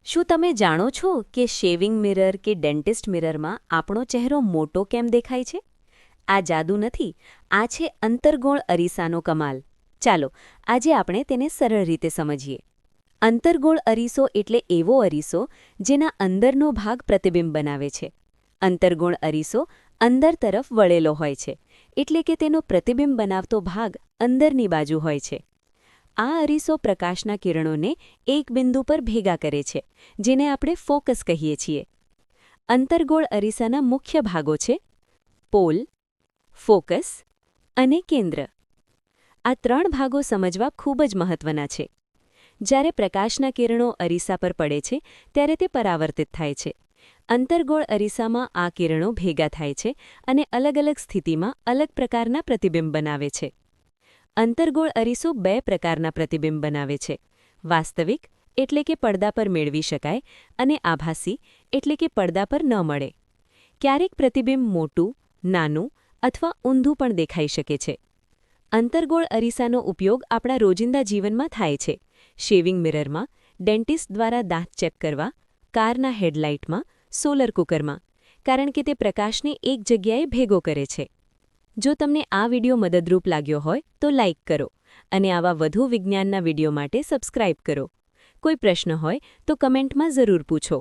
શું તમે જાણો છો કે શેવિંગ મિરર કે ડેન્ટિસ્ટ મિરરમાં આપણો ચહેરો મોટો કેમ દેખાય છે? આ જાદુ નથી, આ છે અંતર્ગોળ અરીસાનો કમાલ. ચાલો, આજે આપણે તેને સરળ રીતે સમજીએ. અંતર્ગોળ અરીસો એટલે એવો અરીસો જેના અંદરનો ભાગ પ્રતિબિંબ બનાવે છે. અંતર્ગોળ અરીસો અંદર તરફ વળેલો હોય છે, એટલે કે તેનો પ્રતિબિંબ બનાવતો ભાગ અંદરની બાજુ હોય છે. આ અરીસો પ્રકાશના કિરણોને એક બિંદુ પર ભેગા કરે છે, જેને આપણે ફોકસ કહીએ છીએ. અંતર્ગોળ અરીસાના મુખ્ય ભાગો છે પોલ, ફોકસ અને કેન્દ્ર. આ ત્રણ ભાગો સમજવા ખૂબ જ મહત્વના છે. જ્યારે પ્રકાશના કિરણો અરીસા પર પડે છે ત્યારે તે પરાવર્તિત થાય છે. અંતર્ગોળ અરીસામાં આ કિરણો ભેગા થાય છે અને અલગ અલગ સ્થિતિમાં અલગ પ્રકારના પ્રતિબિંબ બનાવે છે. અંતર્ગોળ અરીસો બે પ્રકારના પ્રતિબિંબ બનાવે છે: વાસ્તવિક એટલે કે પડદા પર મેળવી શકાય, અને આભાસી એટલે કે પડદા પર ન મળે. ક્યારેક પ્રતિબિંબ મોટું, નાનું અથવા ઊંધું પણ દેખાઈ શકે છે. અંતર્ગોળ અરીસાનો ઉપયોગ આપણા રોજિંદા જીવનમાં થાય છે. શેવિંગ મિરરમાં, ડેન્ટિસ્ટ દ્વારા દાંત ચેક કરવા, કારના હેડલાઇટમાં, સોલર કુકરમાં, કારણ કે તે પ્રકાશને એક જગ્યાએ ભેગો કરે છે. જો તમને આ વિડિયો મદદરૂપ લાગ્યો હોય તો લાઇક કરો અને આવા વધુ વિજ્ઞાનના વિડિયો માટે સબસ્ક્રાઇબ કરો. કોઈ પ્રશ્ન હોય તો કમેન્ટમાં જરૂર પૂછો.